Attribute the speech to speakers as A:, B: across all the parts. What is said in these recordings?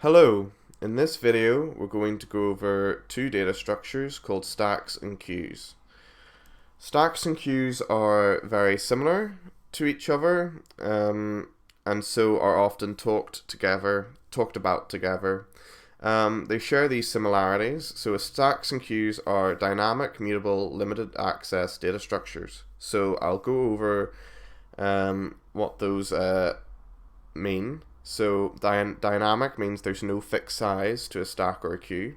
A: Hello, in this video we're going to go over two data structures called stacks and queues. Stacks and queues are very similar to each other and so are often talked about together. They share these similarities, so stacks and queues are dynamic, mutable, limited access data structures. So I'll go over what those mean. So dynamic means there's no fixed size to a stack or a queue.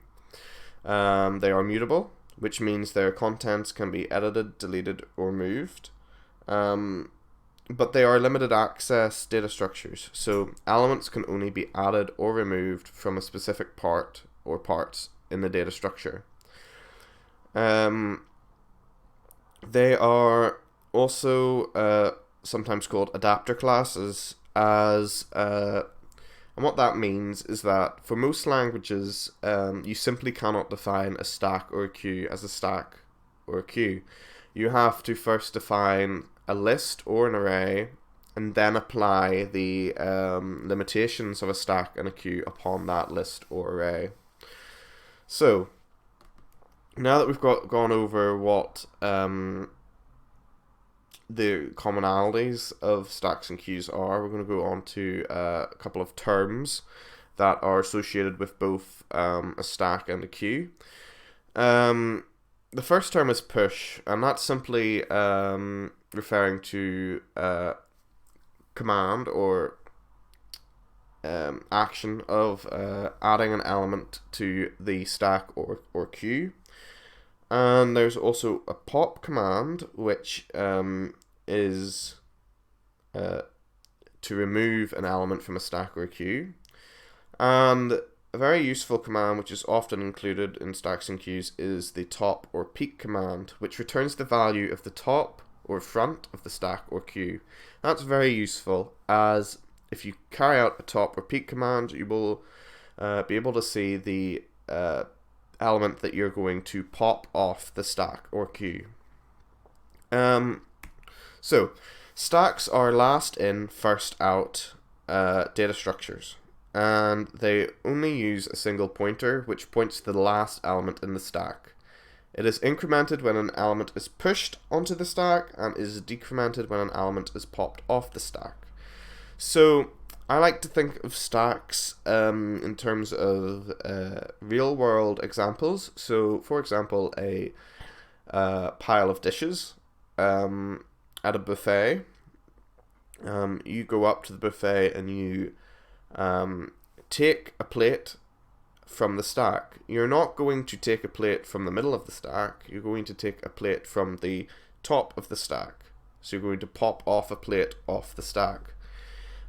A: They are mutable, which means their contents can be edited, deleted, or moved. But they are limited access data structures, so elements can only be added or removed from a specific part or parts in the data structure. They are also sometimes called adapter classes, and what that means is that for most languages, you simply cannot define a stack or a queue as a stack or a queue. You have to first define a list or an array and then apply the limitations of a stack and a queue upon that list or array. So now that we've gone over what the commonalities of stacks and queues are, we're going to go on to a couple of terms that are associated with both a stack and a queue. The first term is push, and that's simply referring to command or action of adding an element to the stack or queue. And there's also a pop command, which is to remove an element from a stack or a queue. And a very useful command, which is often included in stacks and queues, is the top or peak command, which returns the value of the top or front of the stack or queue. That's very useful, as if you carry out a top or peak command, you will be able to see the element that you're going to pop off the stack or queue. So stacks are last in, first out data structures, and they only use a single pointer, which points to the last element in the stack. It is incremented when an element is pushed onto the stack and is decremented when an element is popped off the stack. So I like to think of stacks in terms of real world examples. So for example, a pile of dishes at a buffet. You go up to the buffet and you take a plate from the stack. You're not going to take a plate from the middle of the stack. You're going to take a plate from the top of the stack. So you're going to pop off a plate off the stack.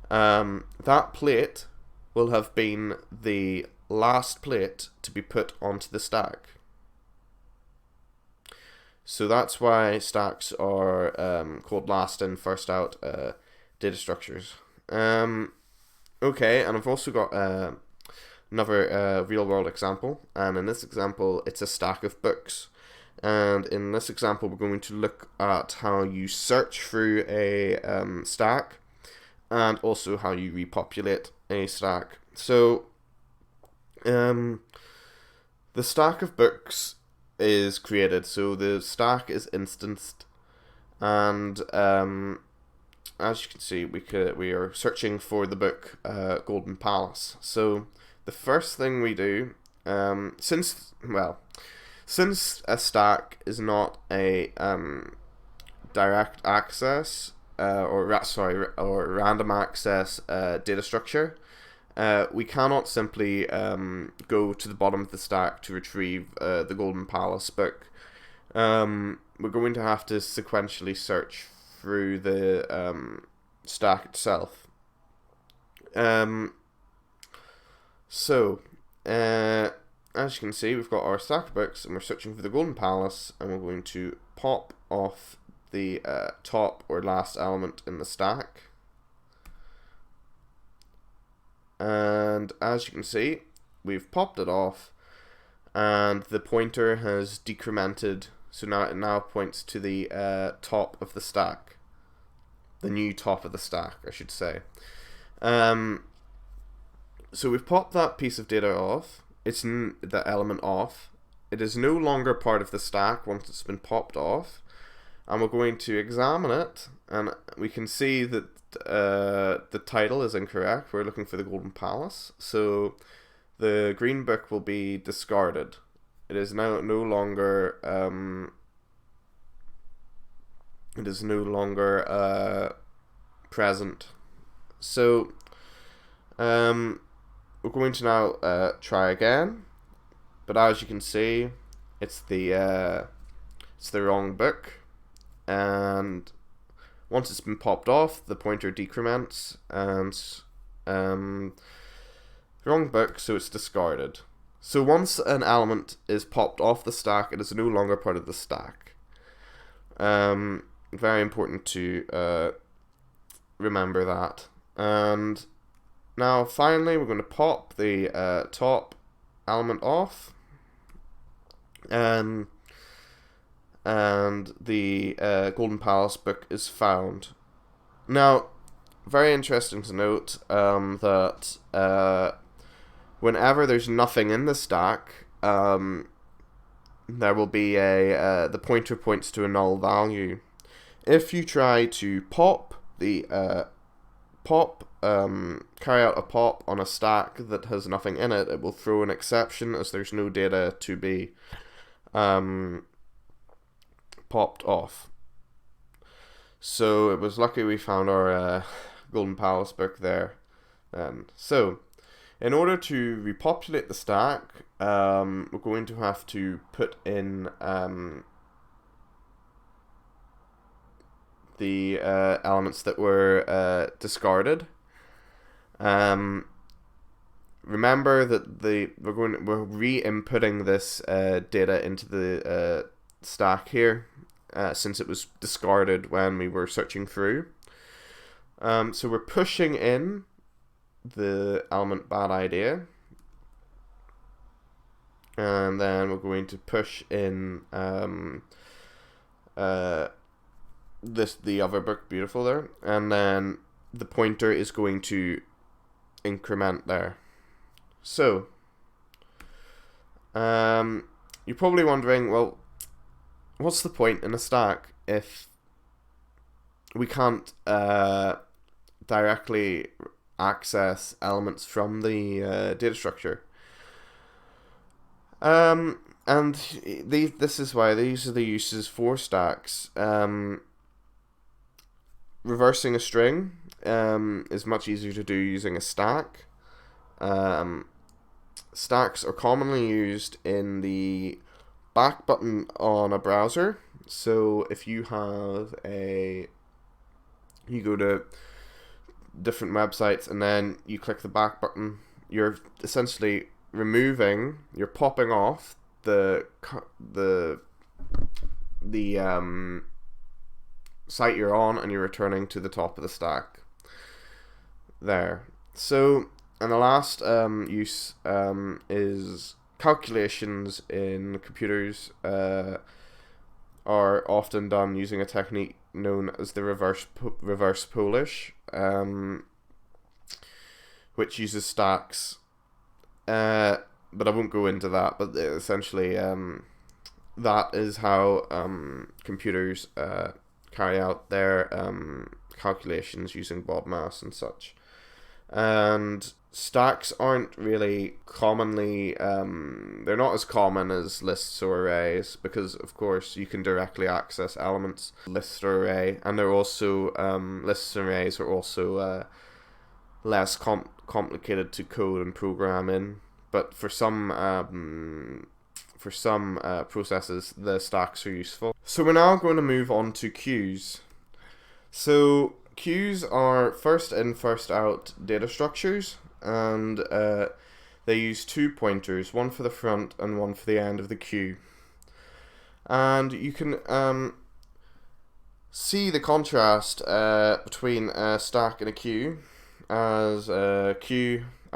A: That plate will have been the last plate to be put onto the stack. So that's why stacks are called last in, first out data structures. Okay, and I've also got another real world example, and in this example it's a stack of books. And in this example we're going to look at how you search through a stack, and also how you repopulate a stack. So the stack of books is created, so the stack is instanced, and as you can see, we are searching for the book Golden Palace. So the first thing we do, since a stack is not a direct access or random access data structure, we cannot simply go to the bottom of the stack to retrieve the Golden Palace book. We're going to have to sequentially search through the stack itself. So as you can see, we've got our stack of books and we're searching for the Golden Palace, and we're going to pop off the top or last element in the stack. And as you can see, we've popped it off, and the pointer has decremented, so now it now points to the top of the stack, the new top of the stack, I should say. So we've popped that piece of data off. It's the element off. It is no longer part of the stack once it's been popped off. And we're going to examine it, and we can see that the title is incorrect. We're looking for the Golden Palace. So the green book will be discarded. It is now no longer present. So we're going to now try again, but as you can see, it's the wrong book, and once it's been popped off, the pointer decrements, and wrong book, so it's discarded. So once an element is popped off the stack, it is no longer part of the stack. Very important to remember that. And now finally we're going to pop the top element off, and the Golden Palace book is found. Now, very interesting to note that whenever there's nothing in the stack, there will be the pointer points to a null value. If you try to carry out a pop on a stack that has nothing in it, it will throw an exception as there's no data to be popped off. So it was lucky we found our Golden Palace book there. So in order to repopulate the stack, we're going to have to put in the elements that were discarded. Remember that we're re-inputting this data into the stack here, since it was discarded when we were searching through. So we're pushing in the element bad idea, and then we're going to push in the other book, beautiful there, and then the pointer is going to increment there. So you're probably wondering, well, what's the point in a stack if we can't directly access elements from the data structure? And this is why these are the uses for stacks. Reversing a string is much easier to do using a stack. Stacks are commonly used in the back button on a browser. So if you go to different websites and then you click the back button, you're essentially you're popping off the site you're on, and you're returning to the top of the stack there. So, and the last use is calculations in computers are often done using a technique known as the reverse Polish, which uses stacks. But I won't go into that. But essentially, that is how computers carry out their calculations using BODMAS and such. And stacks aren't really commonly, they're not as common as lists or arrays, because of course you can directly access elements, lists or array, and they're also, lists and arrays are also less complicated to code and program in, but for some processes the stacks are useful. So we're now going to move on to queues. So queues are first in, first out data structures, and they use two pointers, one for the front and one for the end of the queue. And you can see the contrast between a stack and a queue, as a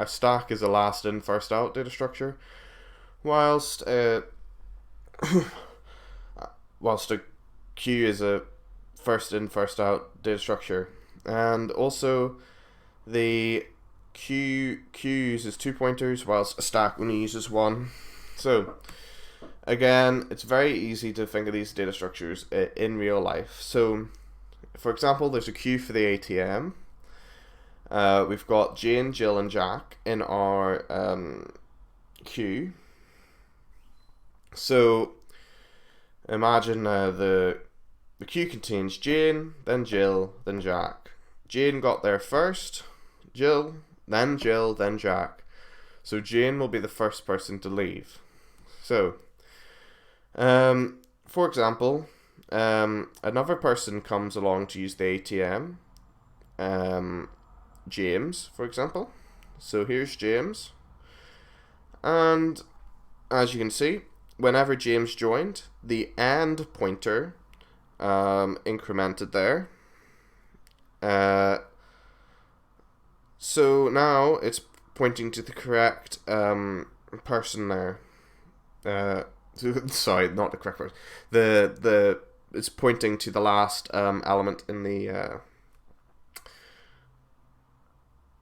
A: stack is a last in, first out data structure, whilst a queue is a first in, first out data structure. And also the queue uses 2 pointers, whilst a stack only uses 1. So again, it's very easy to think of these data structures in real life. So for example, there's a queue for the ATM. We've got Jane, Jill, and Jack in our queue. So imagine the queue contains Jane, then Jill, then Jack. Jane got there first, Jill, then Jack. So Jane will be the first person to leave. So, for example, another person comes along to use the ATM. James, for example. So here's James. And as you can see, whenever James joined, the AND pointer incremented there. So now it's pointing to the correct person there. Sorry, not the correct person. It's pointing to the last element in the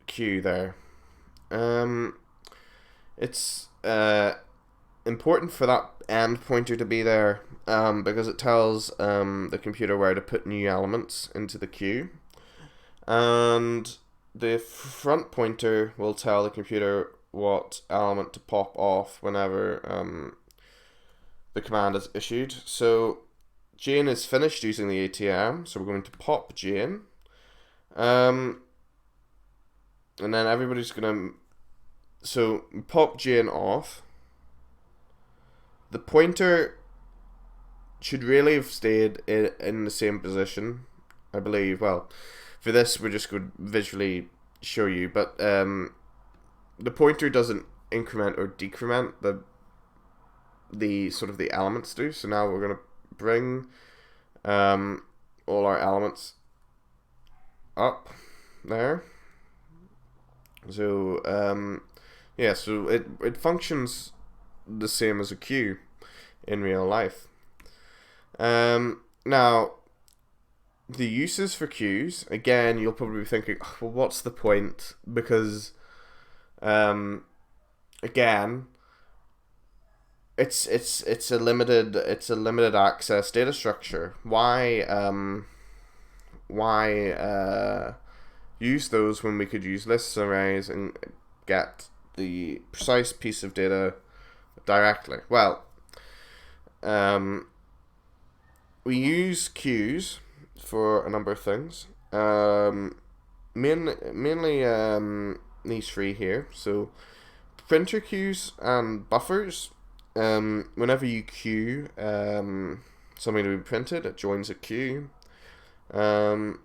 A: queue there. It's important for that AND pointer to be there because it tells the computer where to put new elements into the queue, and the front pointer will tell the computer what element to pop off whenever the command is issued. So Jane is finished using the ATM, so we're going to pop Jane, and then everybody's gonna pop Jane off. The pointer should really have stayed in the same position, I believe. Well, for this we're just going to visually show you, but the pointer doesn't increment or decrement, the sort of the elements do. So now we're going to bring all our elements up there. So yeah, so it functions the same as a queue in real life. Now, the uses for queues, again, you'll probably be thinking, oh, well, what's the point? Because again, it's a limited access data structure. Why use those when we could use lists, arrays, and get the precise piece of data directly? Well, we use queues for a number of things. Mainly these three here. So printer queues and buffers. Whenever you queue something to be printed, it joins a queue. And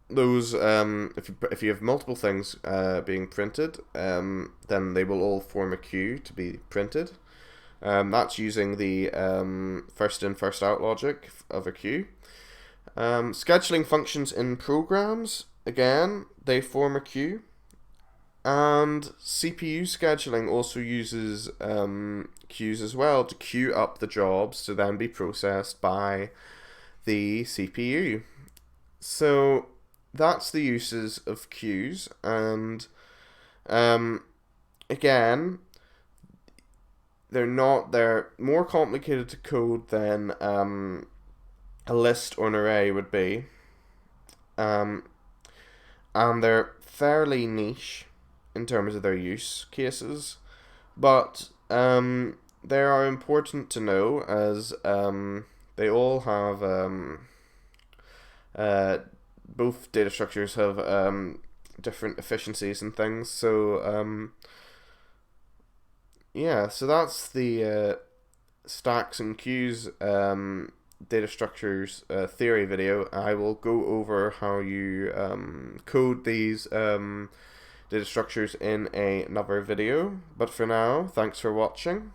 A: those, if you have multiple things being printed, then they will all form a queue to be printed. That's using the first in, first out logic of a queue. Scheduling functions in programs, again, they form a queue. And CPU scheduling also uses queues as well to queue up the jobs to then be processed by the CPU. So that's the uses of queues, and again, they're more complicated to code than a list or an array would be, and they're fairly niche in terms of their use cases, but they are important to know as they all have both data structures have different efficiencies and things. So yeah, so that's the stacks and queues data structures theory video. I will go over how you code these data structures in another video, but for now, thanks for watching.